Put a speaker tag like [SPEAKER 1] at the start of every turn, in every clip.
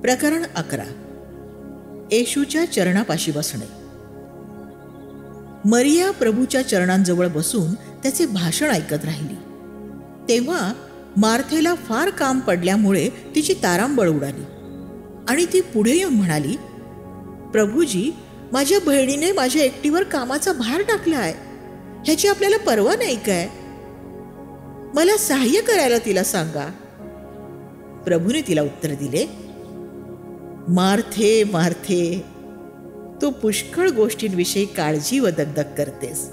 [SPEAKER 1] प्रकरण 11. येशूच्या चरणापाशी बसणे. मरिया प्रभूच्या चरणांजवळ बसून त्याचे भाषण ऐकत राहिली. तेव्हा मार्थेला फार काम पडल्यामुळे तिची तारांबळ उडाली आणि ती पुढे येऊन म्हणाली, प्रभूजी, माझ्या बहिणीने माझ्या एकटीवर कामाचा भार टाकला आहे. ह्याची आपल्याला पर्वा नाही काय? मला सहाय्य करायला तिला सांगा. प्रभूने तिला उत्तर दिले, मार्थे मार्थे, तू पुष्कळ गोष्टींविषयी काळजी व दगदग करतेस,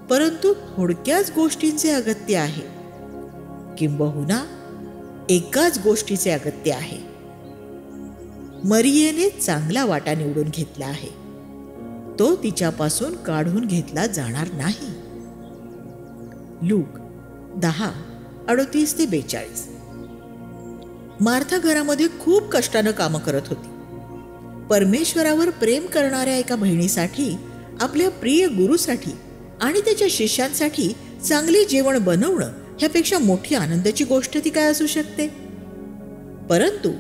[SPEAKER 1] परंतु थोडक्याच गोष्टींचे अगत्य आहे. किंबहुना एकाच गोष्टीचे अगत्य आहे. मरियेने चांगला वाटा निवडून घेतला आहे, तो तिच्यापासून काढून घेतला जाणार नाही. लूक 10:38-42. मार्था घरामध्ये खूप कष्टानं कामं करत होती. परमेश्वरावर प्रेम करणाऱ्या एका बहिणीसाठी, आपल्या प्रिय गुरुसाठी आणि त्याच्या शिष्यांसाठी चांगले जेवण बनवणं ह्यापेक्षा मोठी आनंदाची गोष्ट ती काय असू शकते? परंतु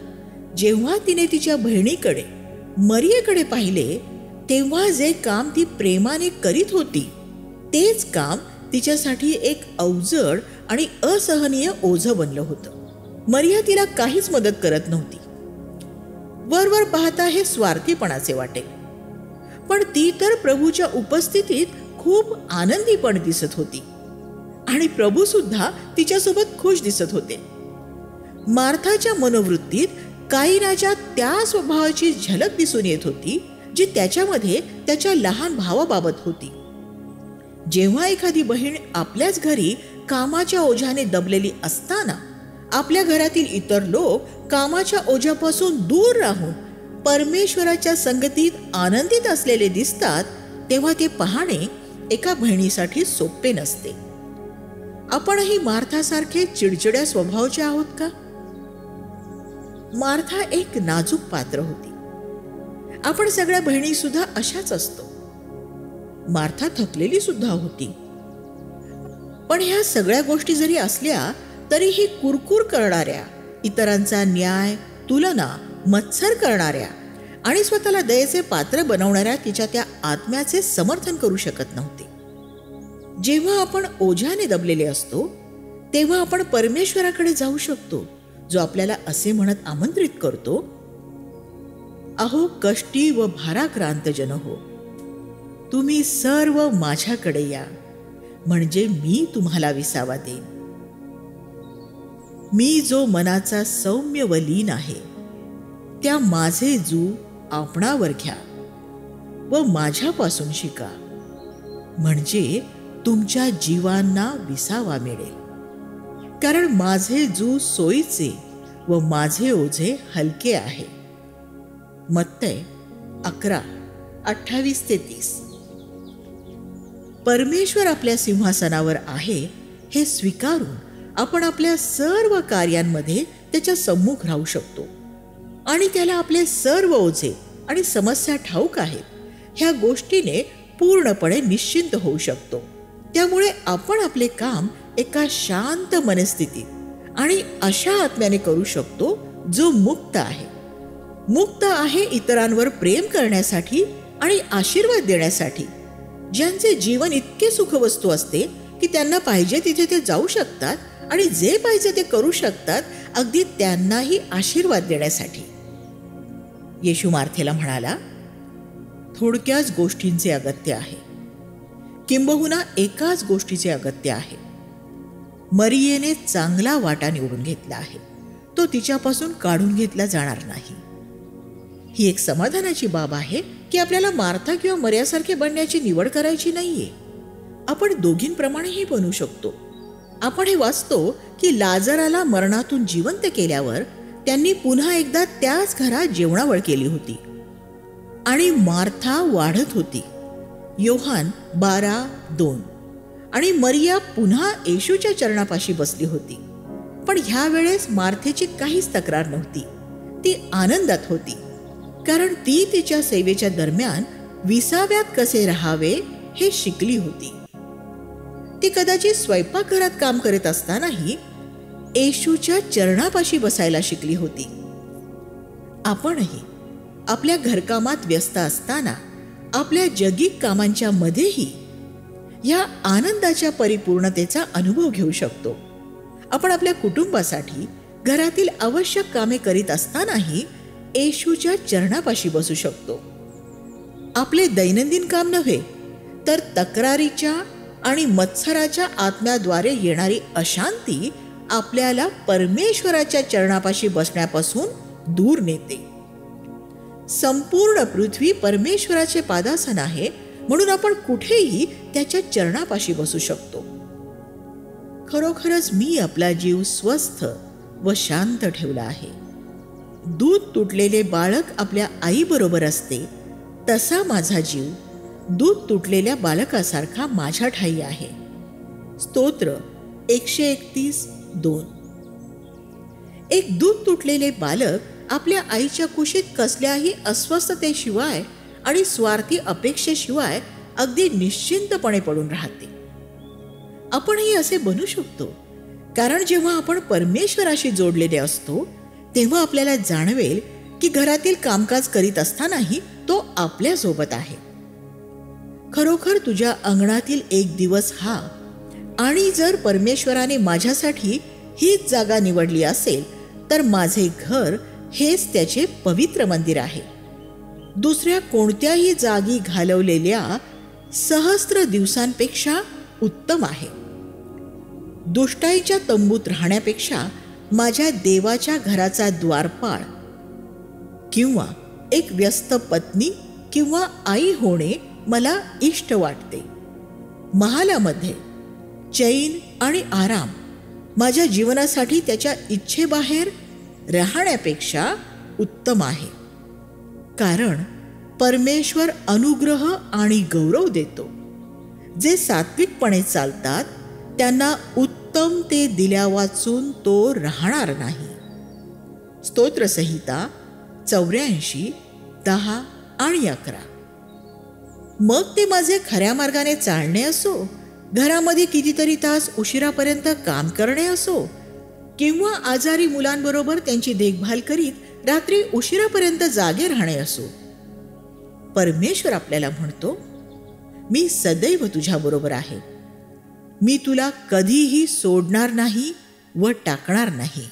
[SPEAKER 1] जेव्हा तिने तिच्या बहिणीकडे, मरियेकडे पाहिले, तेव्हा जे काम ती प्रेमाने करीत होती तेच काम तिच्यासाठी एक अवजड आणि असहनीय ओझं बनलं होतं. मरिया तिला काहीच मदत करत नव्हती. वरवर पाहता हे स्वार्थीपणाचे वाटेल, पण ती तर प्रभूच्या उपस्थितीत खूप आनंदीपण दिसत होती आणि प्रभू सुद्धा तिच्यासोबत खुश दिसत होते. मार्थाच्या मनोवृत्तीत कायीनाच्या त्या स्वभावाची झलक दिसून येत होती जी त्याच्यामध्ये त्याच्या लहान भावाबाबत होती. जेव्हा एखादी बहीण आपल्याच घरी कामाच्या ओझ्याने दबलेली असताना आपल्या घरातील इतर लोक कामाच्या ओझ्यापासून दूर राहून परमेश्वराच्या संगतीत आनंदित असलेले दिसतात, तेव्हा ते पाहणे एका बहिणीसाठी सोपे नसते. आपणही मार्थासारखे चिडचिड्या स्वभावाचे आहोत का? मार्था एक नाजूक पात्र होती. आपण सगळ्या बहिणी सुद्धा अशाच असतो. मार्था थकलेली सुद्धा होती. पण ह्या सगळ्या गोष्टी जरी असल्या तरीही कुरकुर करणाऱ्या, इतरांचा न्याय, तुलना, मत्सर करणाऱ्या आणि स्वतःला दयेचे पात्र बनवणाऱ्या तिच्या त्या आत्म्याचे समर्थन करू शकत नव्हते. जेव्हा आपण ओझ्याने दबलेले असतो तेव्हा आपण परमेश्वराकडे जाऊ शकतो, जो आपल्याला असे म्हणत आमंत्रित करतो, अहो कष्टी व भाराक्रांत जन हो, तुम्ही सर्व माझ्याकडे या, म्हणजे मी तुम्हाला विसावा देईन. मी जो मनाचा सौम्य व लीन आहे, त्या माझे जू आपणावर घ्या व माझ्यापासून शिका, म्हणजे तुमच्या जीवांना विसावा मिळेल. कारण माझे जू सोयीचे व माझे ओझे हलके आहे. मत्तय 11:28-30. परमेश्वर आपल्या सिंहासनावर आहे हे स्वीकारून आपण आपल्या सर्व कार्यांमध्ये त्याच्या सम्मुख राहू शकतो आणि त्याला आपले सर्व ओझे आणि समस्या ठाऊक आहेत ह्या गोष्टीने पूर्णपणे निश्चिंत होऊ शकतो. त्यामुळे आपण आपले काम एका शांत मनस्थितीत आणि अशा आत्म्याने करू शकतो जो मुक्त आहे. मुक्त आहे इतरांवर प्रेम करण्यासाठी आणि आशीर्वाद देण्यासाठी, ज्यांचे जीवन इतके सुखवस्तू असते की त्यांना पाहिजे तिथे ते जाऊ शकतात आणि जे पाहिजे ते करू शकतात, अगदी त्यांनाही आशीर्वाद देण्यासाठी. येशू मार्थेला म्हणाला, थोडक्याच गोष्टींचे अगत्य आहे, किंबहुना एकाच गोष्टीचे अगत्य आहे. मरियेने चांगला वाटा निवडून घेतला आहे, तो तिच्यापासून काढून घेतला जाणार नाही. ही एक समाधानाची बाब आहे की आपल्याला मार्था किंवा मरियासारखे बनण्याची निवड करायची नाहीये. आपण दोघींप्रमाणेही बनू शकतो. आपण हे वाचतो की लाजराला मरणातून जिवंत केल्यावर त्यांनी पुन्हा एकदा त्याच घरात जेवणावळ केली होती आणि मार्था वाढत होती. योहान 12:2. आणि मरिया पुन्हा येशूच्या चरणापाशी बसली होती. पण ह्या वेळेस मार्थेची काहीच तक्रार नव्हती. ती आनंदात होती, कारण ती तिच्या सेवेच्या दरम्यान विसाव्यात कसे राहावे हे शिकली होती. ती कदाचित स्वयंपाकघरात काम करत असतानाही येशूच्या चरणापाशी बसायला शिकली होती. आपणही आपल्या घरकामात व्यस्त असताना आपल्या जगिक कामांच्या मध्येही या आनंदाच्या परिपूर्णतेचा अनुभव घेऊ शकतो. आपण आपल्या कुटुंबासाठी घरातील आवश्यक कामे करीत असतानाही येशूच्या चरणापाशी बसू शकतो. आपले दैनंदिन काम नव्हे तर तक्रारीच्या आणि मत्सराच्या आत्म्याद्वारे येणारी अशांती आपल्याला परमेश्वराच्या चरणापाशी बसण्यापासून दूर नेते. संपूर्ण पृथ्वी परमेश्वराचे पादासन आहे, म्हणून आपण कुठेही त्याच्या चरणापाशी बसू शकतो. खरोखरच मी आपला जीव स्वस्थ व शांत ठेवला आहे. दूध तुटलेले बाळक आपल्या आईबरोबर असते, तसा माझा जीव दूध तुटलेल्या बालकासारखा माझ्या ठाई आहे. स्तोत्र 131:2. एक दूध तुटलेले बालक आपल्या आईच्या कुशीत कसल्याही अस्वस्थतेशिवाय आणि स्वार्थी अपेक्षेशिवाय अगदी निश्चिंतपणे पडून राहते. आपणही असे बनू शकतो, कारण जेव्हा आपण परमेश्वराशी जोडलेले असतो तेव्हा आपल्याला जाणवेल की घरातील कामकाज करीत असतानाही तो आपल्या सोबत आहे. खरोखर तुझ्या अंगणातील एक दिवस हा, आणि जर परमेश्वराने माझ्यासाठी हीच जागा निवडली असेल तर माझे घर हेच त्याचे पवित्र मंदिर आहे. दुसऱ्या कोणत्याही जागी घालवलेल्या सहस्त्र दिवसांपेक्षा उत्तम आहे. दुष्टाईच्या तंबूत राहण्यापेक्षा माझ्या देवाच्या घराचा द्वारपाळ किंवा एक व्यस्त पत्नी किंवा आई होणे मला इष्ट वाटते. महालामध्ये चैन आणि आराम माझ्या जीवनासाठी त्याच्या इच्छेबाहेर राहण्यापेक्षा उत्तम आहे. कारण परमेश्वर अनुग्रह आणि गौरव देतो. जे सात्विकपणे चालतात त्यांना उत्तम ते दिल्या वाचून तो राहणार नाही. स्तोत्रसंहिता 84:10 आणि 11. मग ते माझे खऱ्या मार्गाने चालणे असो, घरामध्ये कितीतरी तास उशिरापर्यंत काम करणे असो, किंवा आजारी मुलांबरोबर त्यांची देखभाल करीत रात्री उशिरापर्यंत जागे राहणे असो, परमेश्वर आपल्याला म्हणतो, मी सदैव तुझ्याबरोबर आहे. मी तुला कधीही सोडणार नाही व टाकणार नाही.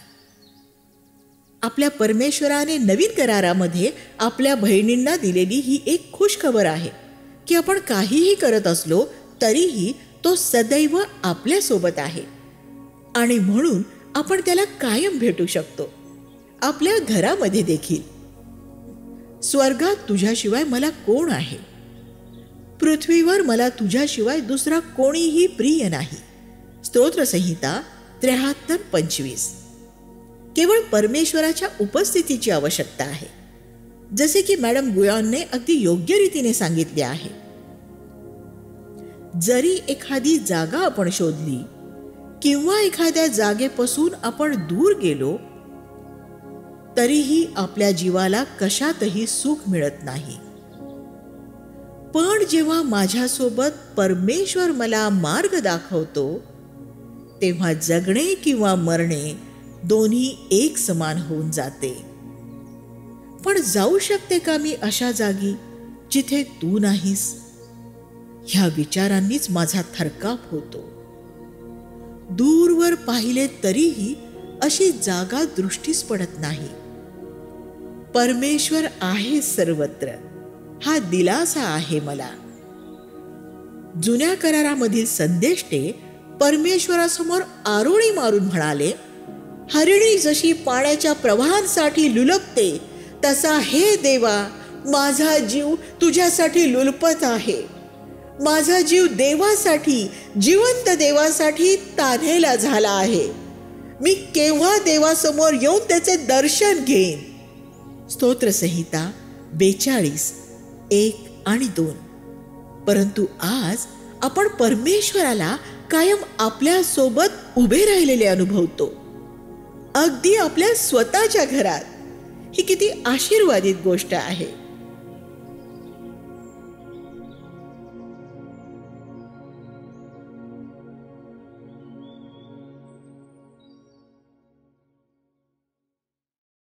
[SPEAKER 1] आपल्या परमेश्वराने नवीन करारामध्ये आपल्या बहिणींना दिलेली ही एक खुश खबर आहे की आपण काहीही करत असलो तरीही तो सदैव आपल्या सोबत आहे, आणि म्हणून आपण त्याला कायम भेटू शकतो. आपल्या घरामध्ये देखील. स्वर्गात तुझ्याशिवाय मला कोण आहे? पृथ्वीवर मला तुझ्याशिवाय दुसरा कोणीही प्रिय नाही. स्तोत्रसंहिता 73:25. केवळ परमेश्वराच्या उपस्थितीची आवश्यकता आहे, जसे की मॅडम गुयॉनने अगदी योग्य रीतीने सांगितले आहे. जरी एखादी जागा आपण शोधली किंवा एखाद्या जागेपासून आपण दूर गेलो तरीही आपल्या जीवाला कशातही सुख मिळत नाही. पण जेव्हा माझ्यासोबत परमेश्वर मला मार्ग दाखवतो तेव्हा जगणे किंवा मरणे दोन्ही एक समान होऊन जाते. पण जाऊ शकते का मी अशा जागी जिथे तू नाहीस? ह्या विचारांनीच माझा थरकाप होतो. दूरवर पाहिले तरीही अशी जागा दृष्टीस पडत नाही. परमेश्वर आहे सर्वत्र, हा दिलासा आहे मला. जुन्या करारामधील संदेष्टे परमेश्वरासमोर आरोळी मारून म्हणाले, हरिणी जशी पाण्याच्या प्रवाहांसाठी लुलपते तसा हे देवा माझा जीव तुझ्यासाठी लुलपत आहे. माझा जीव देवासाठी, जिवंत देवासाठी तान्हेला झाला आहे. मी केव्हा देवासमोर येऊन त्याचे दर्शन घेईन? स्तोत्रसंहिता 42:1 आणि 2. परंतु आज आपण परमेश्वराला कायम आपल्या सोबत उभे राहिलेले अनुभवतो, अगदी आपल्या स्वतःच्या घरात. ही किती आशीर्वादित गोष्ट आहे.